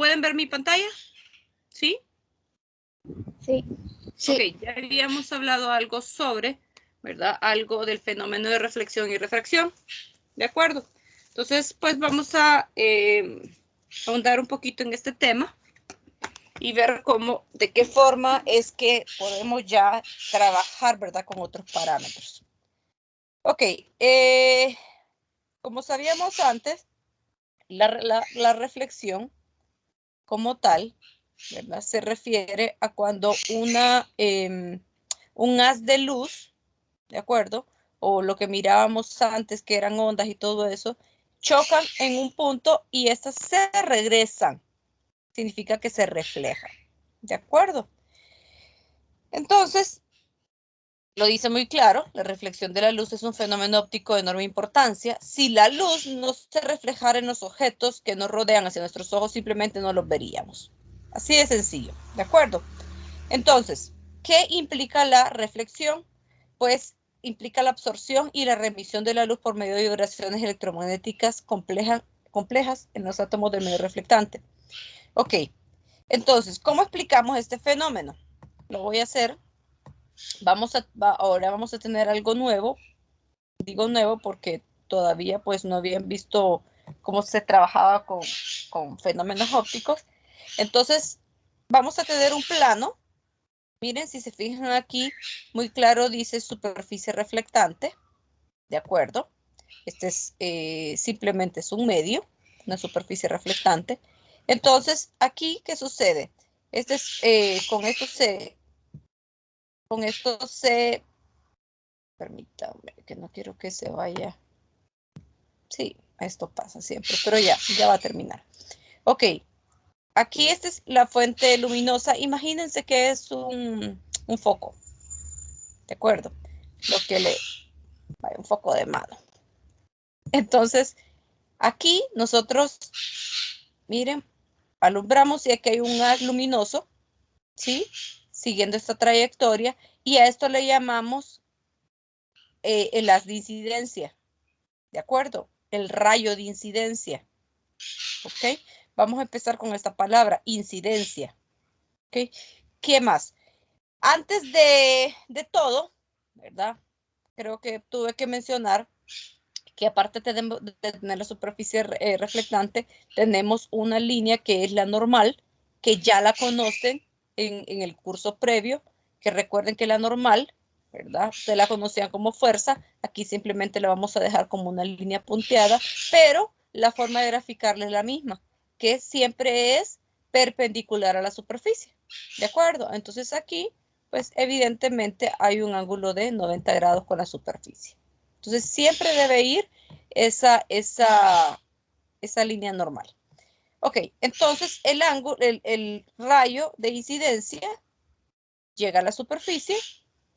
¿Pueden ver mi pantalla? ¿Sí? Sí. Sí. Ok, ya habíamos hablado algo sobre, ¿verdad? Algo del fenómeno de reflexión y refracción. ¿De acuerdo? Entonces, pues vamos a ahondar un poquito en este tema y ver cómo, de qué forma es que podemos ya trabajar, ¿verdad? Con otros parámetros. Ok, como sabíamos antes, la reflexión como tal, ¿verdad? Se refiere a cuando un haz de luz, ¿de acuerdo? O lo que mirábamos antes, que eran ondas y todo eso, chocan en un punto y estas se regresan. Significa que se reflejan, ¿de acuerdo? Entonces, lo dice muy claro, la reflexión de la luz es un fenómeno óptico de enorme importancia. Si la luz no se reflejara en los objetos que nos rodean hacia nuestros ojos, simplemente no los veríamos. Así de sencillo, ¿de acuerdo? Entonces, ¿qué implica la reflexión? Pues implica la absorción y la remisión de la luz por medio de vibraciones electromagnéticas complejas en los átomos del medio reflectante. Ok, entonces, ¿cómo explicamos este fenómeno? Lo voy a hacer. Ahora vamos a tener algo nuevo. Digo nuevo porque todavía pues no habían visto cómo se trabajaba con fenómenos ópticos. Entonces, vamos a tener un plano. Miren, si se fijan aquí, muy claro dice superficie reflectante. ¿De acuerdo? Este es simplemente es un medio, una superficie reflectante. Entonces, aquí, ¿qué sucede? Con esto se, permítanme, que no quiero que se vaya. Sí, esto pasa siempre, pero ya va a terminar. Ok, aquí esta es la fuente luminosa. Imagínense que es un foco, ¿de acuerdo? Un foco de mano. Entonces, aquí nosotros, miren, alumbramos y aquí hay un haz luminoso, ¿sí? Siguiendo esta trayectoria, y a esto le llamamos el haz de incidencia, ¿de acuerdo? El rayo de incidencia, ¿ok? Vamos a empezar con esta palabra, incidencia, ¿ok? ¿Qué más? Antes de todo, ¿verdad? Creo que tuve que mencionar que aparte de tener la superficie reflectante, tenemos una línea que es la normal, que ya la conocen en el curso previo, que recuerden que la normal, ¿verdad? Ustedes la conocían como fuerza, aquí simplemente la vamos a dejar como una línea punteada, pero la forma de graficarla es la misma, que siempre es perpendicular a la superficie, ¿de acuerdo? Entonces aquí, pues evidentemente hay un ángulo de 90 grados con la superficie. Entonces siempre debe ir esa línea normal. Ok, entonces el rayo de incidencia llega a la superficie,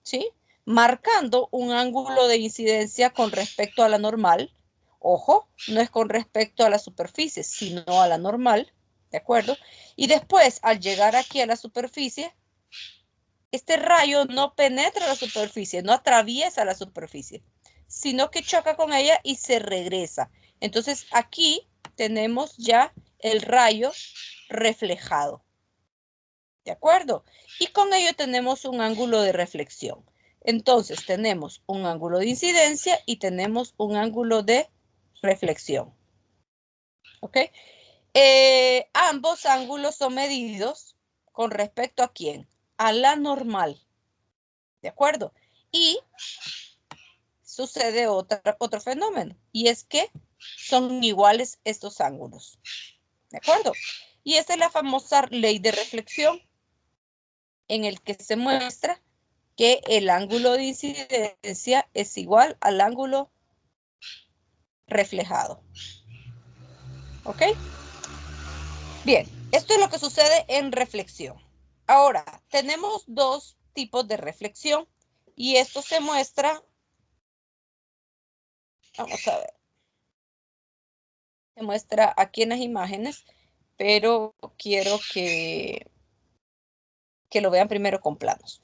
¿sí? Marcando un ángulo de incidencia con respecto a la normal. Ojo, no es con respecto a la superficie, sino a la normal, ¿de acuerdo? Y después, al llegar aquí a la superficie, este rayo no penetra la superficie, no atraviesa la superficie, sino que choca con ella y se regresa. Entonces aquí tenemos ya el rayo reflejado. ¿De acuerdo? Y con ello tenemos un ángulo de reflexión. Entonces tenemos un ángulo de incidencia y tenemos un ángulo de reflexión. ¿Ok? Ambos ángulos son medidos con respecto a quién? A la normal. ¿De acuerdo? Y sucede otro fenómeno, y es que son iguales estos ángulos. ¿De acuerdo? Y esta es la famosa ley de reflexión, en el que se muestra que el ángulo de incidencia es igual al ángulo reflejado. ¿Ok? Bien, esto es lo que sucede en reflexión. Ahora, tenemos dos tipos de reflexión, y esto se muestra. Vamos a ver. Se muestra aquí en las imágenes, pero quiero que lo vean primero con planos.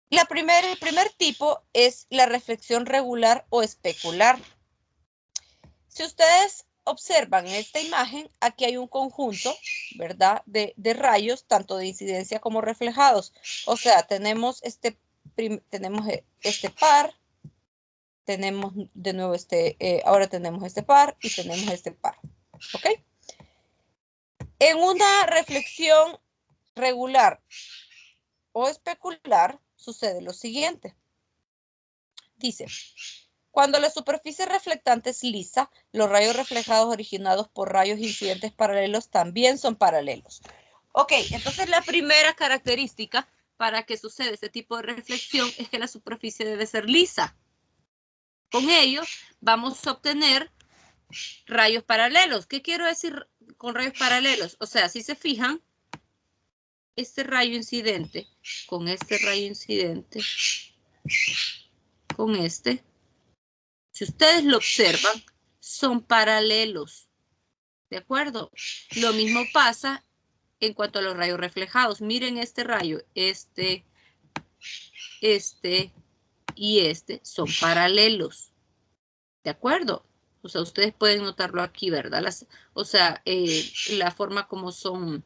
El primer tipo es la reflexión regular o especular. Si ustedes observan en esta imagen, aquí hay un conjunto, ¿verdad? De rayos, tanto de incidencia como reflejados. O sea, tenemos este par, tenemos de nuevo ahora tenemos este par y tenemos este par, ¿ok? En una reflexión regular o especular sucede lo siguiente. Dice, cuando la superficie reflectante es lisa, los rayos reflejados originados por rayos incidentes paralelos también son paralelos. Ok, entonces la primera característica para que suceda este tipo de reflexión es que la superficie debe ser lisa. Con ello vamos a obtener rayos paralelos. ¿Qué quiero decir con rayos paralelos? O sea, si se fijan, este rayo incidente con este rayo incidente con este, si ustedes lo observan, son paralelos. ¿De acuerdo? Lo mismo pasa en cuanto a los rayos reflejados. Miren este rayo, este y este son paralelos. ¿De acuerdo? O sea, ustedes pueden notarlo aquí, ¿verdad? La forma como son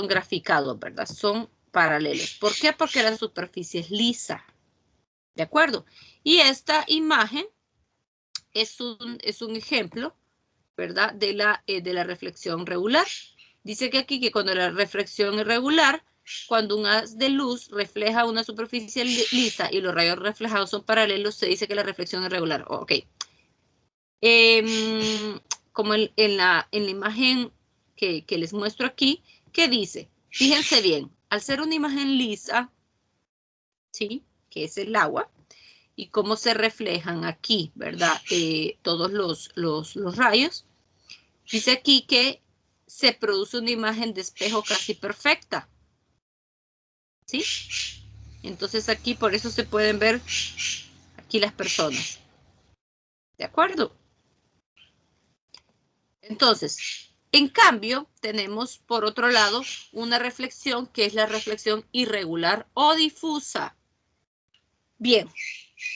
graficados, ¿verdad? Son paralelos. ¿Por qué? Porque la superficie es lisa. ¿De acuerdo? Y esta imagen es un ejemplo, ¿verdad? De la reflexión regular. Dice que aquí que cuando la reflexión es regular, cuando un haz de luz refleja una superficie lisa y los rayos reflejados son paralelos, se dice que la reflexión es regular. Ok. Como en la imagen que les muestro aquí, ¿qué dice? Fíjense bien, al ser una imagen lisa, ¿sí? Que es el agua, y cómo se reflejan aquí, ¿verdad? Todos los rayos. Dice aquí que se produce una imagen de espejo casi perfecta, ¿sí? Entonces aquí por eso se pueden ver aquí las personas. ¿De acuerdo? Entonces, en cambio, tenemos por otro lado una reflexión que es la reflexión irregular o difusa. Bien,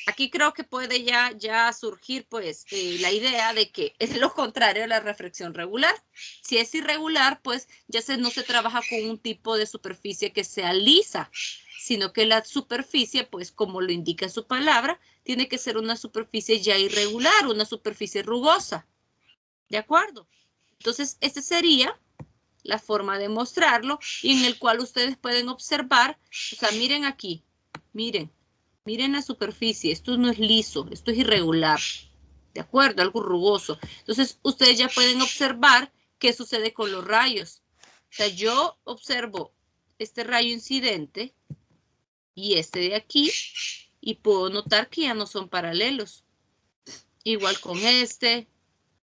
aquí creo que puede ya surgir pues la idea de que es lo contrario a la reflexión regular. Si es irregular, pues ya no se trabaja con un tipo de superficie que sea lisa, sino que la superficie, pues como lo indica su palabra, tiene que ser una superficie ya irregular, una superficie rugosa. ¿De acuerdo? Entonces, esta sería la forma de mostrarlo y en el cual ustedes pueden observar, o sea, miren aquí, miren la superficie, esto no es liso, esto es irregular, ¿de acuerdo? Algo rugoso. Entonces, ustedes ya pueden observar qué sucede con los rayos. O sea, yo observo este rayo incidente y este de aquí y puedo notar que ya no son paralelos. Igual con este,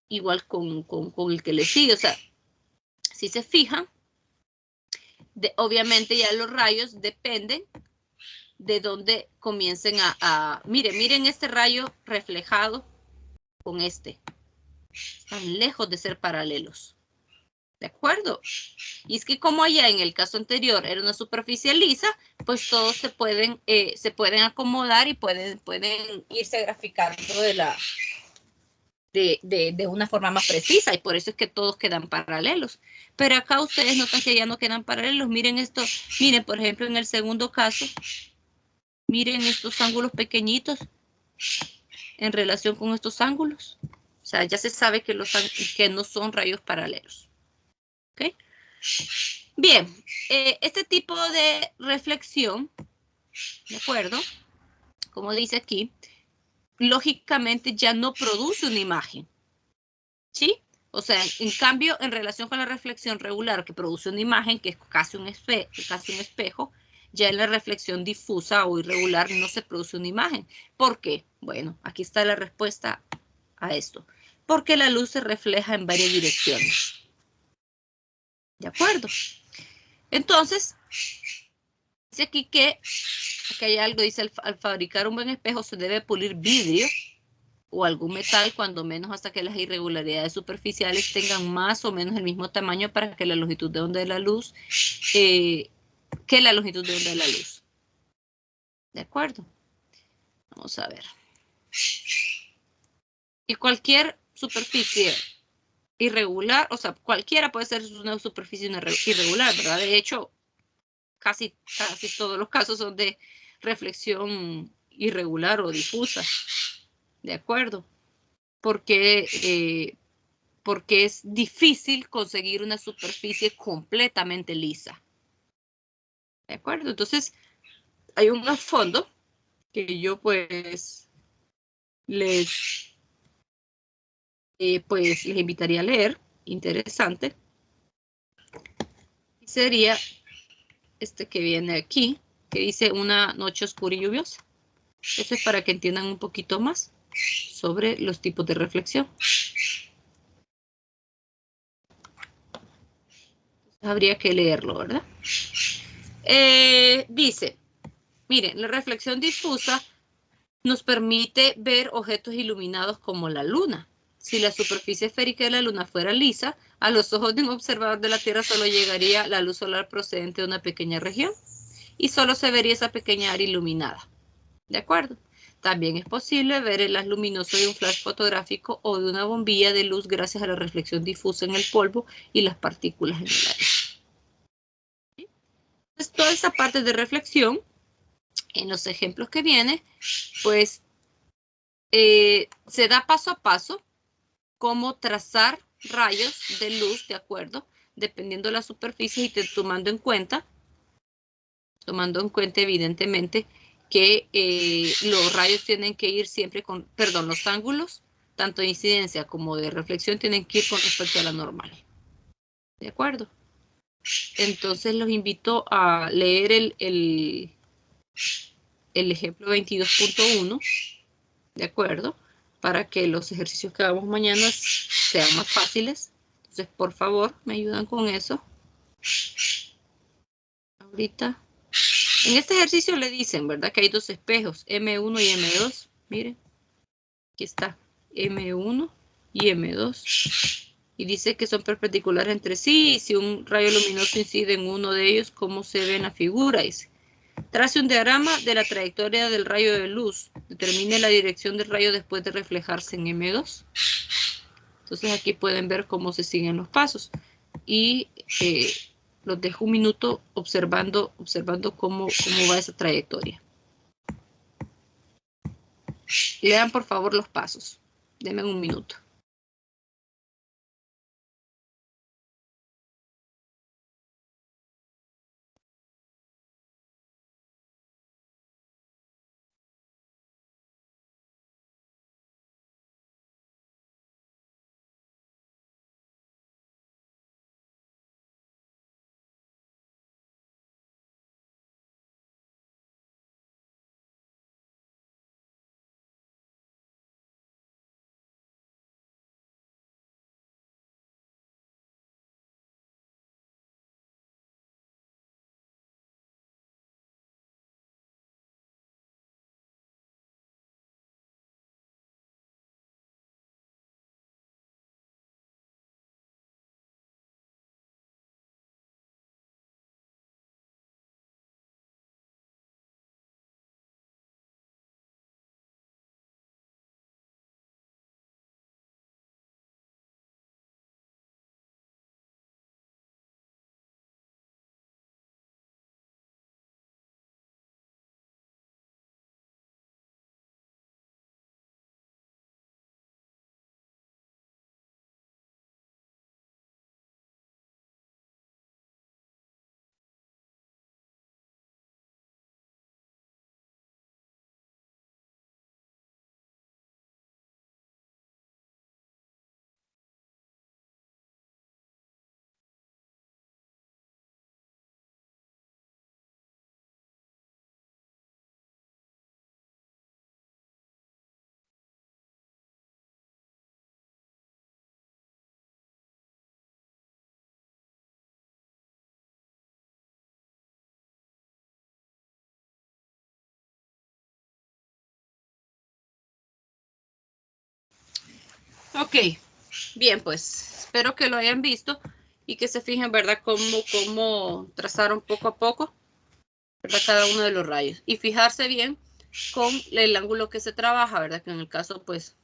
igual con el que le sigue, o sea, si se fijan, obviamente ya los rayos dependen de dónde comiencen miren este rayo reflejado con este. Están lejos de ser paralelos. ¿De acuerdo? Y es que como allá en el caso anterior era una superficie lisa, pues todos se pueden acomodar y pueden irse graficando de una forma más precisa y por eso es que todos quedan paralelos. Pero acá ustedes notan que ya no quedan paralelos. Miren esto, miren por ejemplo en el segundo caso, miren estos ángulos pequeñitos en relación con estos ángulos. O sea, ya se sabe que no son rayos paralelos. ¿Ok? Bien, este tipo de reflexión, ¿de acuerdo? Como dice aquí, lógicamente ya no produce una imagen. ¿Sí? O sea, en cambio, en relación con la reflexión regular que produce una imagen, que es casi un espejo, ya en la reflexión difusa o irregular no se produce una imagen. ¿Por qué? Bueno, aquí está la respuesta a esto. Porque la luz se refleja en varias direcciones. ¿De acuerdo? Entonces, dice aquí que hay algo, dice, al fabricar un buen espejo se debe pulir vidrio o algún metal, cuando menos hasta que las irregularidades superficiales tengan más o menos el mismo tamaño para que la longitud de onda de la luz, ¿De acuerdo? Vamos a ver. Y cualquier superficie irregular, o sea, cualquiera puede ser una superficie irregular, ¿verdad? De hecho, casi todos los casos son de reflexión irregular o difusa, ¿de acuerdo? Porque es difícil conseguir una superficie completamente lisa, ¿de acuerdo? Entonces, hay un fondo que yo pues les invitaría a leer, interesante, y sería este que viene aquí, que dice una noche oscura y lluviosa. Eso es para que entiendan un poquito más sobre los tipos de reflexión. Habría que leerlo, ¿verdad? Dice, miren, la reflexión difusa nos permite ver objetos iluminados como la luna. Si la superficie esférica de la luna fuera lisa, a los ojos de un observador de la Tierra solo llegaría la luz solar procedente de una pequeña región y solo se vería esa pequeña área iluminada. ¿De acuerdo? También es posible ver el haz luminoso de un flash fotográfico o de una bombilla de luz gracias a la reflexión difusa en el polvo y las partículas en el aire. Entonces, toda esta parte de reflexión, en los ejemplos que viene, pues se da paso a paso cómo trazar rayos de luz, ¿de acuerdo? Dependiendo de la superficie y tomando en cuenta evidentemente que los rayos tienen que ir siempre con, perdón, los ángulos, tanto de incidencia como de reflexión, tienen que ir con respecto a la normal. ¿De acuerdo? Entonces los invito a leer el ejemplo 22.1, ¿de acuerdo? Para que los ejercicios que hagamos mañana sean más fáciles. Entonces, por favor, me ayudan con eso. Ahorita. En este ejercicio le dicen, ¿verdad? Que hay dos espejos, M1 y M2. Miren, aquí está M1 y M2. Y dice que son perpendiculares entre sí. Y si un rayo luminoso incide en uno de ellos, ¿cómo se ve en la figura? Dice, trace un diagrama de la trayectoria del rayo de luz. Determine la dirección del rayo después de reflejarse en M2. Entonces aquí pueden ver cómo se siguen los pasos. Y los dejo un minuto observando cómo va esa trayectoria. Lean por favor los pasos. Denme un minuto. Ok, bien, pues espero que lo hayan visto y que se fijen, ¿verdad? Cómo trazaron poco a poco, ¿verdad? Cada uno de los rayos. Y fijarse bien con el ángulo que se trabaja, ¿verdad? Que en el caso, pues,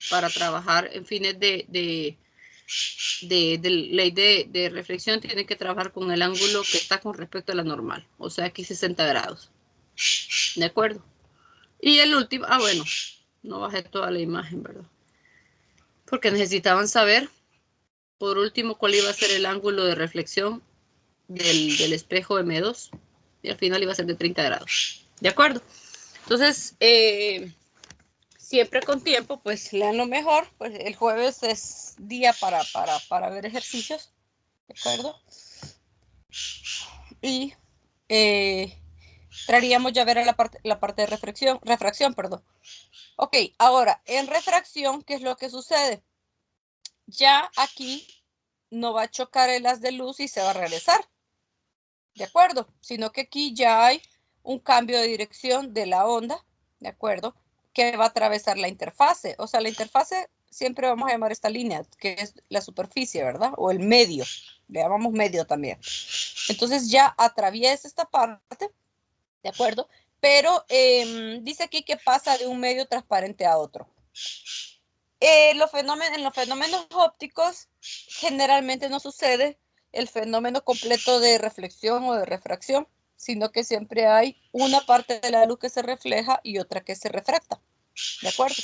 para trabajar en fines de ley de reflexión tiene que trabajar con el ángulo que está con respecto a la normal, o sea, aquí 60 grados. ¿De acuerdo? Y el último, bueno, no bajé toda la imagen, ¿verdad? Porque necesitaban saber, por último, cuál iba a ser el ángulo de reflexión del espejo M2. Y al final iba a ser de 30 grados. ¿De acuerdo? Entonces, siempre con tiempo, pues lean lo mejor. Pues el jueves es día para ver ejercicios. ¿De acuerdo? Y traeríamos ya ver a la parte de refracción, perdón. Ok, ahora, en refracción, ¿qué es lo que sucede? Ya aquí no va a chocar el haz de luz y se va a regresar. ¿De acuerdo? Sino que aquí ya hay un cambio de dirección de la onda, ¿de acuerdo? Que va a atravesar la interfase. O sea, la interfase siempre vamos a llamar esta línea, que es la superficie, ¿verdad? O el medio. Le llamamos medio también. Entonces ya atraviesa esta parte, ¿de acuerdo? Pero dice aquí que pasa de un medio transparente a otro. En los fenómenos ópticos generalmente no sucede el fenómeno completo de reflexión o de refracción, sino que siempre hay una parte de la luz que se refleja y otra que se refracta. ¿De acuerdo?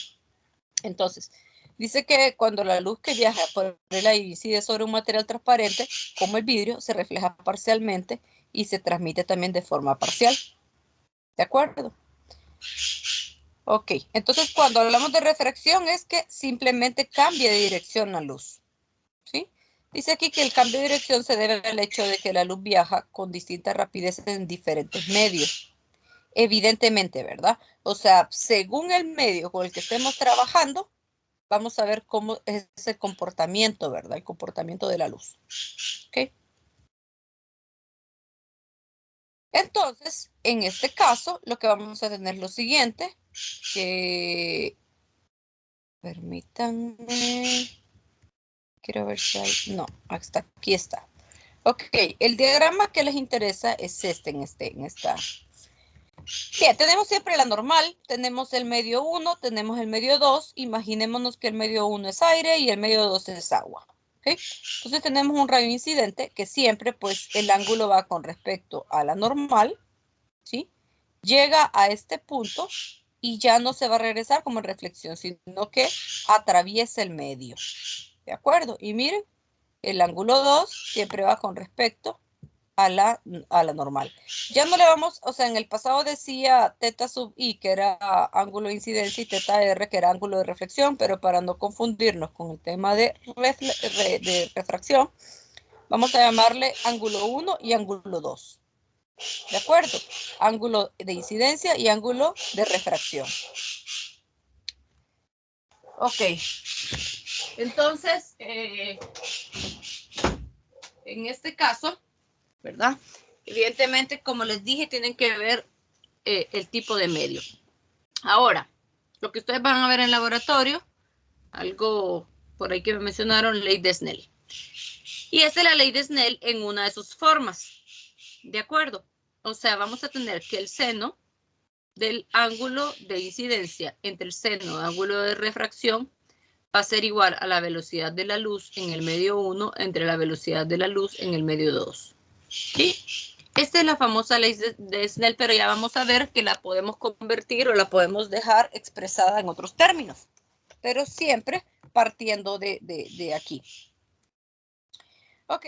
Entonces, dice que cuando la luz que viaja por el aire incide sobre un material transparente, como el vidrio, se refleja parcialmente y se transmite también de forma parcial. ¿De acuerdo? Ok, entonces cuando hablamos de refracción es que simplemente cambia de dirección la luz. ¿Sí? Dice aquí que el cambio de dirección se debe al hecho de que la luz viaja con distinta rapidez en diferentes medios. Evidentemente, ¿verdad? O sea, según el medio con el que estemos trabajando, vamos a ver cómo es el comportamiento, ¿verdad? El comportamiento de la luz. ¿Ok? Entonces, en este caso, lo que vamos a tener es lo siguiente, que... Permítanme... Quiero ver si hay... No, hasta aquí está. Ok, el diagrama que les interesa es en esta. Bien, tenemos siempre la normal, tenemos el medio 1, tenemos el medio 2, imaginémonos que el medio 1 es aire y el medio 2 es agua. ¿Okay? Entonces tenemos un rayo incidente que siempre pues el ángulo va con respecto a la normal, ¿sí? Llega a este punto y ya no se va a regresar como en reflexión, sino que atraviesa el medio. ¿De acuerdo? Y miren, el ángulo 2 siempre va con respecto a la normal. Ya no le vamos, o sea, en el pasado decía teta sub i, que era ángulo de incidencia, y teta r, que era ángulo de reflexión, pero para no confundirnos con el tema de refracción, vamos a llamarle ángulo 1 y ángulo 2. ¿De acuerdo? Ángulo de incidencia y ángulo de refracción. Ok. Entonces, en este caso, ¿verdad? Evidentemente, como les dije, tienen que ver el tipo de medio. Ahora, lo que ustedes van a ver en el laboratorio, algo por ahí que me mencionaron, ley de Snell. Y esta es la ley de Snell en una de sus formas. ¿De acuerdo? O sea, vamos a tener que el seno del ángulo de incidencia entre el seno del ángulo de refracción va a ser igual a la velocidad de la luz en el medio 1 entre la velocidad de la luz en el medio 2. ¿Sí? Esta es la famosa ley de Snell, pero ya vamos a ver que la podemos convertir o la podemos dejar expresada en otros términos, pero siempre partiendo de aquí. Ok.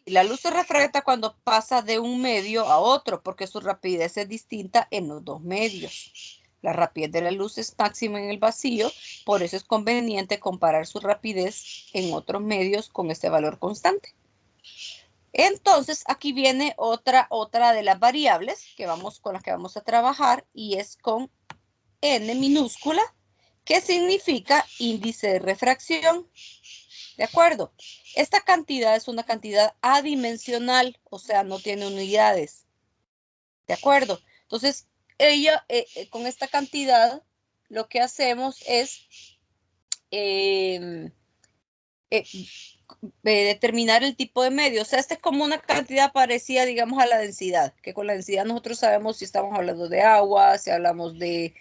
La luz se refracta cuando pasa de un medio a otro, porque su rapidez es distinta en los dos medios. La rapidez de la luz es máxima en el vacío, por eso es conveniente comparar su rapidez en otros medios con este valor constante. Entonces, aquí viene otra de las variables con las que vamos a trabajar, y es con n minúscula, que significa índice de refracción. ¿De acuerdo? Esta cantidad es una cantidad adimensional, o sea, no tiene unidades. ¿De acuerdo? Entonces, con esta cantidad, lo que hacemos es determinar el tipo de medio. O sea, esta es como una cantidad parecida, digamos, a la densidad, que con la densidad nosotros sabemos si estamos hablando de agua, si hablamos de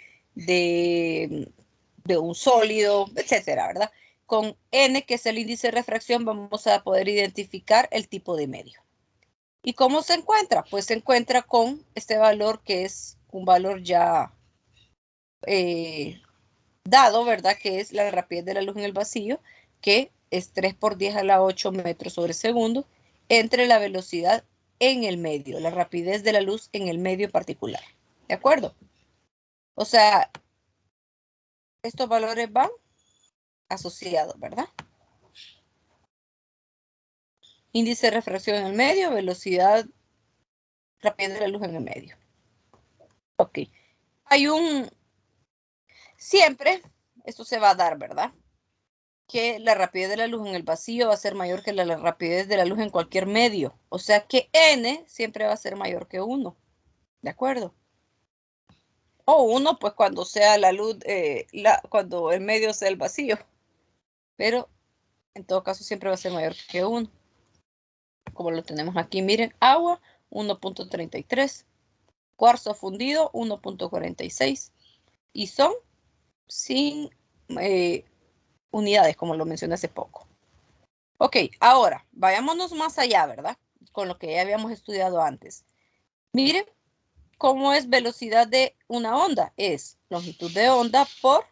un sólido, etcétera, ¿verdad? con N, que es el índice de refracción, vamos a poder identificar el tipo de medio. ¿Y cómo se encuentra? Pues se encuentra con este valor que es un valor ya dado, ¿verdad? Que es la rapidez de la luz en el vacío, que es 3 por 10 a la 8 metros sobre segundo, entre la velocidad en el medio, la rapidez de la luz en el medio particular. ¿De acuerdo? O sea, estos valores van asociados, ¿verdad? Índice de refracción en el medio, velocidad, rapidez de la luz en el medio. Ok. Hay un... Siempre, esto se va a dar, ¿verdad? Que la rapidez de la luz en el vacío va a ser mayor que la rapidez de la luz en cualquier medio. O sea que N siempre va a ser mayor que 1. ¿De acuerdo? O 1, pues cuando sea la luz, cuando el medio sea el vacío. Pero en todo caso siempre va a ser mayor que 1. Como lo tenemos aquí, miren, agua 1.33, cuarzo fundido 1.46 y son sin unidades, como lo mencioné hace poco. Ok, ahora vayámonos más allá, ¿verdad? Con lo que ya habíamos estudiado antes. Miren cómo es velocidad de una onda. Es longitud de onda por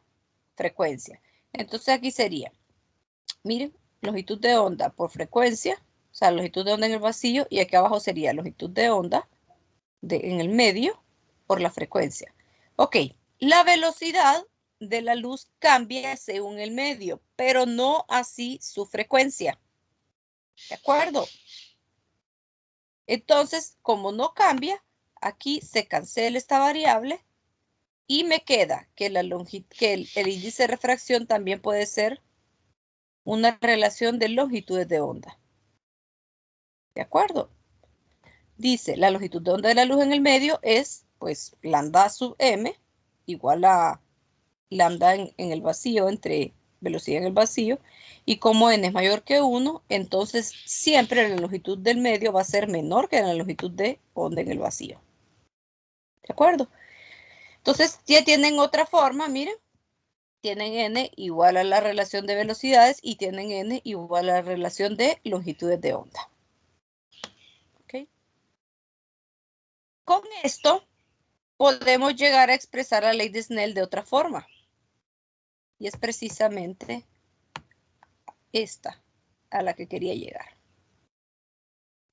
frecuencia. Entonces aquí sería, miren, longitud de onda por frecuencia, o sea, longitud de onda en el vacío, y aquí abajo sería longitud de onda en el medio por la frecuencia. Ok, la velocidad de la luz cambia según el medio, pero no así su frecuencia. ¿De acuerdo? Entonces, como no cambia, aquí se cancela esta variable y me queda que, el índice de refracción también puede ser una relación de longitudes de onda. ¿De acuerdo? Dice, la longitud de onda de la luz en el medio es, pues, lambda sub m igual a lambda en el vacío, entre velocidad en el vacío, y como n es mayor que 1, entonces siempre la longitud del medio va a ser menor que la longitud de onda en el vacío. ¿De acuerdo? Entonces ya tienen otra forma, miren, tienen n igual a la relación de velocidades y tienen n igual a la relación de longitudes de onda. ¿Ok? Con esto podemos llegar a expresar la ley de Snell de otra forma. Y es precisamente esta a la que quería llegar.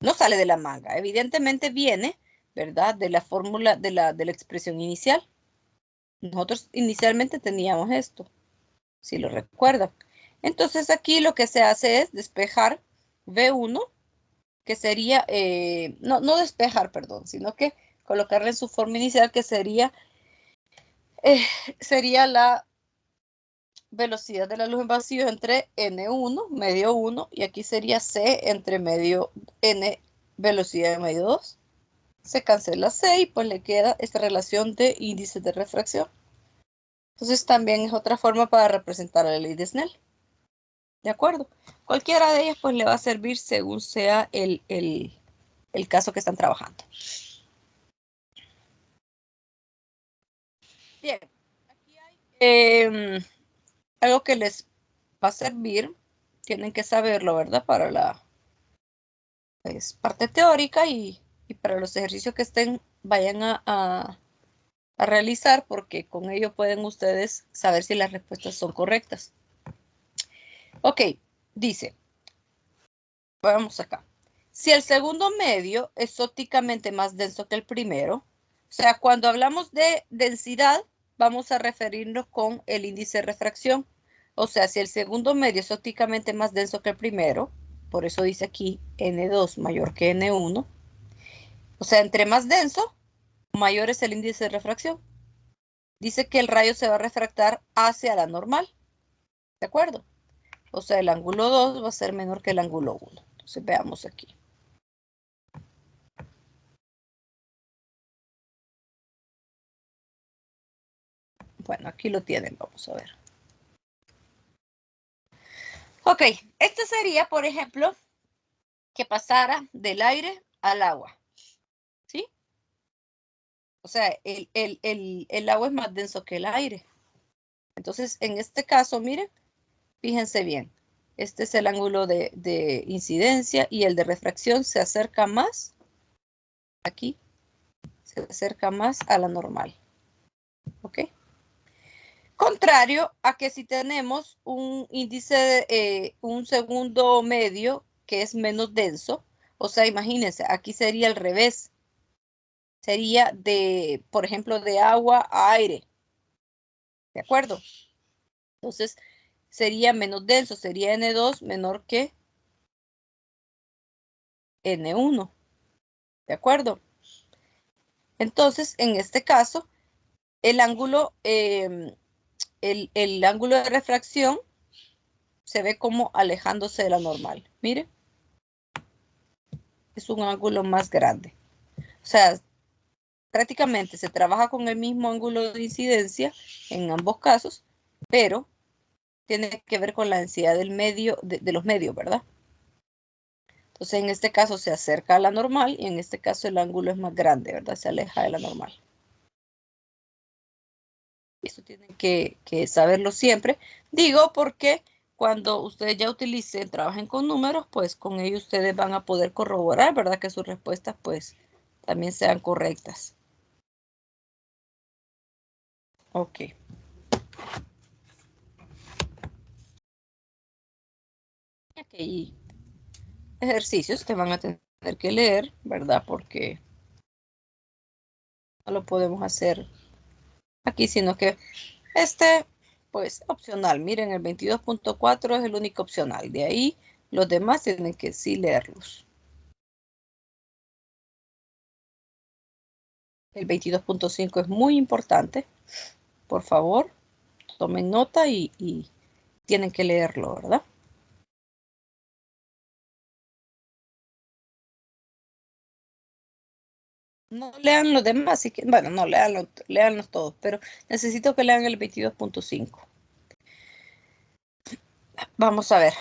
No sale de la manga, evidentemente viene, ¿verdad? De la fórmula de la expresión inicial. Nosotros inicialmente teníamos esto, si lo recuerdan. Entonces aquí lo que se hace es despejar V1, que sería, no despejar, perdón, sino que colocarle en su forma inicial, que sería la velocidad de la luz en vacío entre N1, medio 1, y aquí sería C entre medio N, velocidad de medio 2. Se cancela C y pues le queda esta relación de índices de refracción. Entonces también es otra forma para representar la ley de Snell. ¿De acuerdo? Cualquiera de ellas pues le va a servir según sea el caso que están trabajando. Bien, aquí hay algo que les va a servir. Tienen que saberlo, ¿verdad? Para la parte teórica y para los ejercicios que vayan a realizar, porque con ello pueden ustedes saber si las respuestas son correctas. Ok, dice, vamos acá. Si el segundo medio es ópticamente más denso que el primero, o sea, cuando hablamos de densidad, vamos a referirnos con el índice de refracción. O sea, si el segundo medio es ópticamente más denso que el primero, por eso dice aquí N2 mayor que N1, o sea, entre más denso, mayor es el índice de refracción. Dice que el rayo se va a refractar hacia la normal, ¿de acuerdo? O sea, el ángulo 2 va a ser menor que el ángulo 1. Entonces veamos aquí. Bueno, aquí lo tienen, vamos a ver. Ok, esto sería, por ejemplo, que pasara del aire al agua, ¿sí? O sea, el agua es más denso que el aire. Entonces, en este caso, miren, Fíjense bien. Este es el ángulo de incidencia y el de refracción se acerca más, aquí, se acerca más a la normal. ¿Ok? Contrario a que si tenemos un índice, un segundo medio que es menos denso, o sea, imagínense, aquí sería al revés. Sería de, por ejemplo, de agua a aire. ¿De acuerdo? Entonces, sería menos denso, sería N2 menor que N1. ¿De acuerdo? Entonces, en este caso, el ángulo, el ángulo de refracción se ve como alejándose de la normal. Mire, es un ángulo más grande. O sea, prácticamente se trabaja con el mismo ángulo de incidencia en ambos casos, pero tiene que ver con la densidad del medio, de los medios, ¿verdad? Entonces, en este caso se acerca a la normal y en este caso el ángulo es más grande, ¿verdad? Se aleja de la normal. Eso tienen que saberlo siempre. Digo porque cuando ustedes ya utilicen, trabajen con números, pues con ellos ustedes van a poder corroborar, ¿verdad? Que sus respuestas pues también sean correctas. Ok. Aquí ejercicios que van a tener que leer, ¿verdad? Porque no lo podemos hacer aquí, sino que pues opcional. Miren, el 22.4 es el único opcional. De ahí los demás tienen que sí leerlos. El 22.5 es muy importante. Por favor, tomen nota y tienen que leerlo, ¿verdad? No lean los demás, así que, bueno, no, leanlos todos, pero necesito que lean el 22.5. Vamos a ver.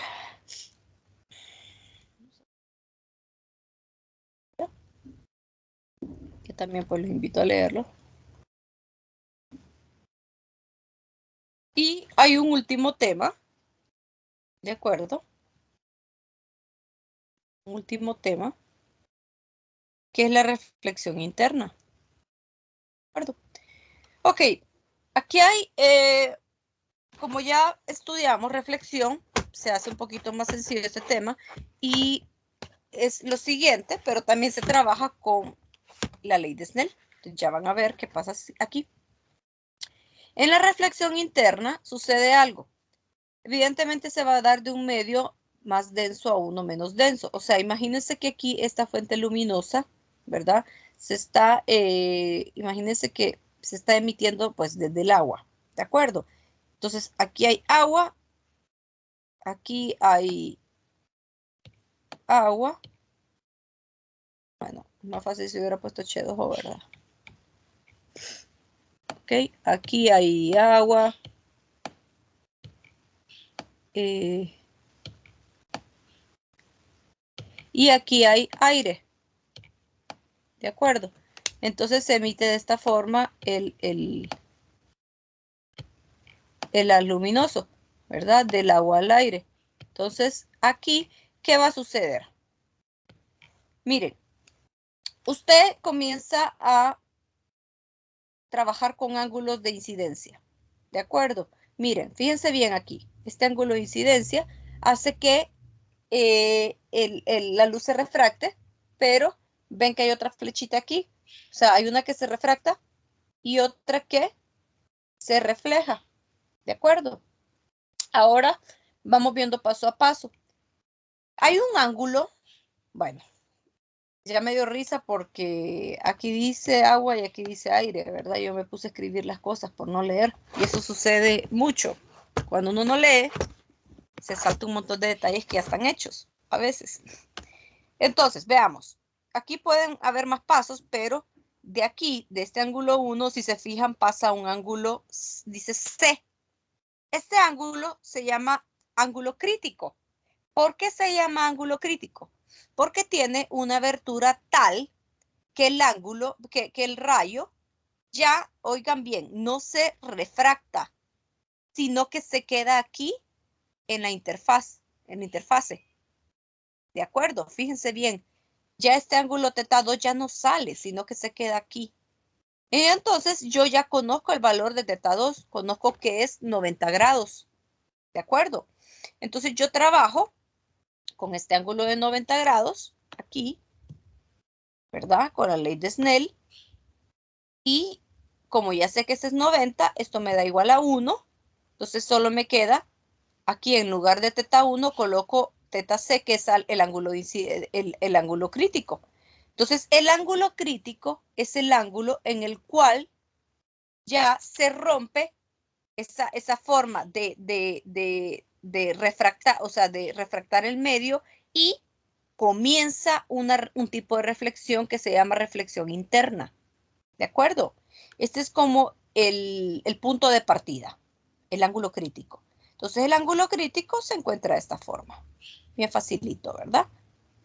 Yo también pues los invito a leerlo. Y hay un último tema, ¿de acuerdo? Un último tema, que es la reflexión interna. ¿De acuerdo? Ok, aquí hay, como ya estudiamos reflexión, se hace un poquito más sencillo este tema y es lo siguiente, pero también se trabaja con la ley de Snell. Entonces ya van a ver qué pasa aquí. En la reflexión interna sucede algo. Evidentemente se va a dar de un medio más denso a uno menos denso. O sea, imagínense que aquí esta fuente luminosa, ¿verdad? Imagínense que se está emitiendo pues desde el agua, ¿de acuerdo? Entonces aquí hay agua, aquí hay agua. Bueno, más fácil si hubiera puesto H2O, ¿verdad? Ok, aquí hay agua. Y aquí hay aire. ¿De acuerdo? Entonces se emite de esta forma el haz luminoso, ¿verdad? Del agua al aire. Entonces, aquí, ¿qué va a suceder? Miren, usted comienza a trabajar con ángulos de incidencia, ¿de acuerdo? Miren, fíjense bien aquí. Este ángulo de incidencia hace que la luz se refracte, pero ven que hay otra flechita aquí. O sea, hay una que se refracta y otra que se refleja, ¿de acuerdo? Ahora vamos viendo paso a paso. Hay un ángulo, bueno, ya me dio risa porque aquí dice agua y aquí dice aire, ¿verdad? Yo me puse a escribir las cosas por no leer y eso sucede mucho. Cuando uno no lee, se salta un montón de detalles que ya están hechos, a veces. Entonces, veamos. Aquí pueden haber más pasos, pero de aquí, de este ángulo 1, si se fijan, pasa un ángulo, dice C. Este ángulo se llama ángulo crítico. ¿Por qué se llama ángulo crítico? Porque tiene una abertura tal que el ángulo, que el rayo ya, oigan bien, no se refracta, sino que se queda aquí en la interfase. ¿De acuerdo? Fíjense bien. Ya este ángulo θ2 ya no sale, sino que se queda aquí. Y entonces yo ya conozco el valor de θ2, conozco que es 90 grados. ¿De acuerdo? Entonces yo trabajo con este ángulo de 90 grados aquí, ¿verdad? Con la ley de Snell. Y como ya sé que este es 90, esto me da igual a 1. Entonces solo me queda, aquí en lugar de θ1, coloco θc, que es el ángulo, el ángulo crítico. Entonces el ángulo crítico es el ángulo en el cual ya se rompe esa forma de refractar, o sea, de refractar el medio, y comienza un tipo de reflexión que se llama reflexión interna. ¿De acuerdo? Este es como el punto de partida, el ángulo crítico. Entonces el ángulo crítico se encuentra de esta forma. Bien facilito, ¿verdad?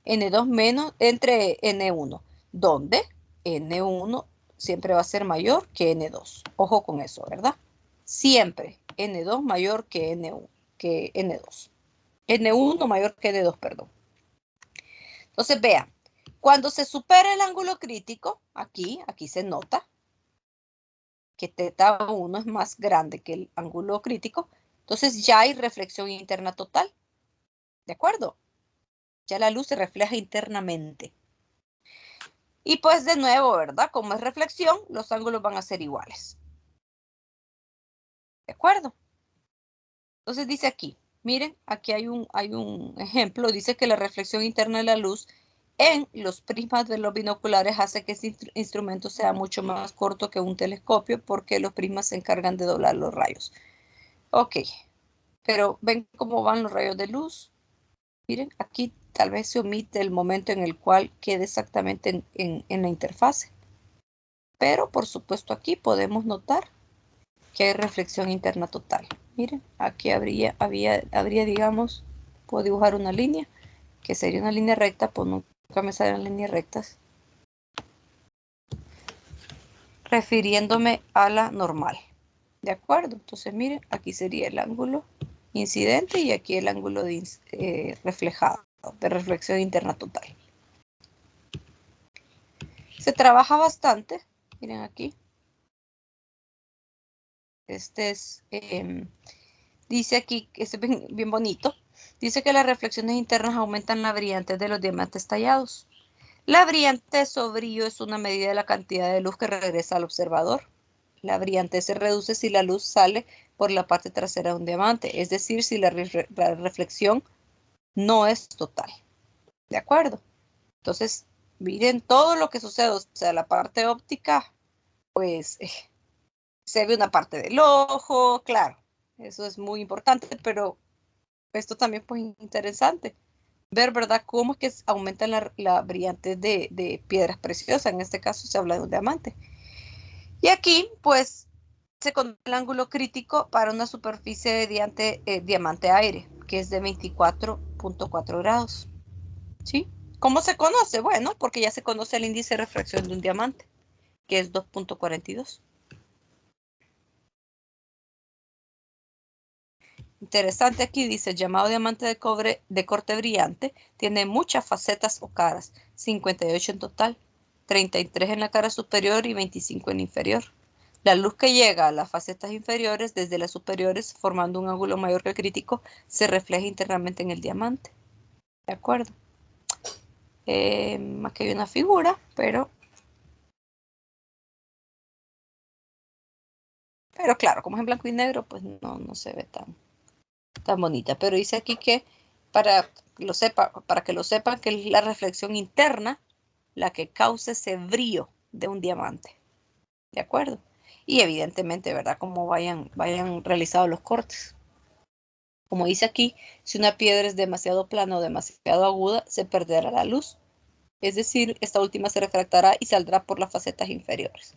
N2 menos entre N1, donde N1 siempre va a ser mayor que N2. Ojo con eso, ¿verdad? Siempre N2 mayor que N1, que N2. N1 mayor que N2, perdón. Entonces, vean, cuando se supera el ángulo crítico, aquí se nota que θ1 es más grande que el ángulo crítico, entonces ya hay reflexión interna total. ¿De acuerdo? Ya la luz se refleja internamente. Y pues de nuevo, ¿verdad? Como es reflexión, los ángulos van a ser iguales. ¿De acuerdo? Entonces dice aquí, miren, aquí hay un ejemplo, dice que la reflexión interna de la luz en los prismas de los binoculares hace que este instrumento sea mucho más corto que un telescopio, porque los prismas se encargan de doblar los rayos. Ok, pero ven cómo van los rayos de luz. Miren, aquí tal vez se omite el momento en el cual quede exactamente en la interfase. Pero por supuesto aquí podemos notar que hay reflexión interna total. Miren, aquí habría, digamos, puedo dibujar una línea, que sería una línea recta, pues nunca me salen líneas rectas, refiriéndome a la normal. ¿De acuerdo? Entonces, miren, aquí sería el ángulo incidente y aquí el ángulo de reflejado, de reflexión interna total. Se trabaja bastante, miren aquí. Este es, dice aquí, que es bien bonito, dice que las reflexiones internas aumentan la brillantez de los diamantes tallados. La brillantez o brillo es una medida de la cantidad de luz que regresa al observador. La brillantez se reduce si la luz sale por la parte trasera de un diamante, es decir, si la reflexión no es total. ¿De acuerdo? Entonces, miren todo lo que sucede, o sea, la parte óptica, pues se ve una parte del ojo, claro, eso es muy importante, pero esto también pues interesante. Ver, ¿verdad?, cómo es que aumenta la brillantez de piedras preciosas. En este caso se habla de un diamante. Y aquí, pues, se conoce el ángulo crítico para una superficie de diamante aire, que es de 24.4 grados. ¿Sí? ¿Cómo se conoce? Bueno, porque ya se conoce el índice de refracción de un diamante, que es 2.42. Interesante aquí, dice, el llamado diamante de cobre de corte brillante tiene muchas facetas o caras, 58 en total, 33 en la cara superior y 25 en la inferior. La luz que llega a las facetas inferiores desde las superiores, formando un ángulo mayor que el crítico, se refleja internamente en el diamante. ¿De acuerdo? Aquí hay una figura, pero claro, como es en blanco y negro, pues no se ve tan bonita. Pero dice aquí que para que lo sepan, que es la reflexión interna la que causa ese brillo de un diamante. ¿De acuerdo? Y evidentemente, ¿verdad?, como vayan realizados los cortes. Como dice aquí, si una piedra es demasiado plana o demasiado aguda, se perderá la luz. Es decir, esta última se refractará y saldrá por las facetas inferiores.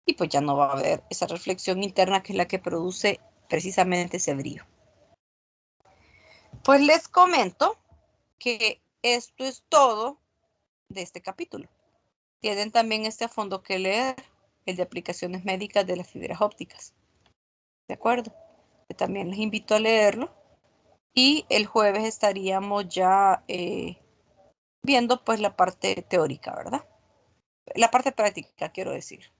Y pues ya no va a haber esa reflexión interna, que es la que produce precisamente ese brillo. Pues les comento que esto es todo de este capítulo. Tienen también este fondo que leer, el de aplicaciones médicas de las fibras ópticas. ¿De acuerdo? Yo también les invito a leerlo Y el jueves estaríamos ya viendo pues la parte teórica, ¿verdad? La parte práctica, quiero decir.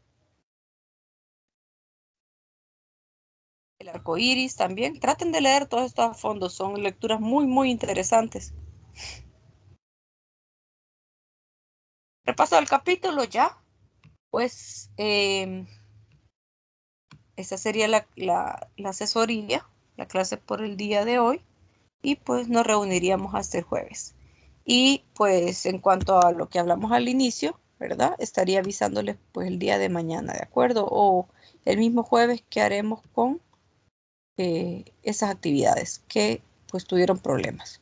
El arco iris también. Traten de leer todos estos a fondo. Son lecturas muy, muy interesantes. Repaso del capítulo ya. Pues esa sería la asesoría, la clase por el día de hoy. Y pues nos reuniríamos hasta el jueves. Y pues en cuanto a lo que hablamos al inicio, ¿verdad? Estaría avisándoles pues el día de mañana, ¿de acuerdo? O el mismo jueves que haremos con esas actividades que pues tuvieron problemas.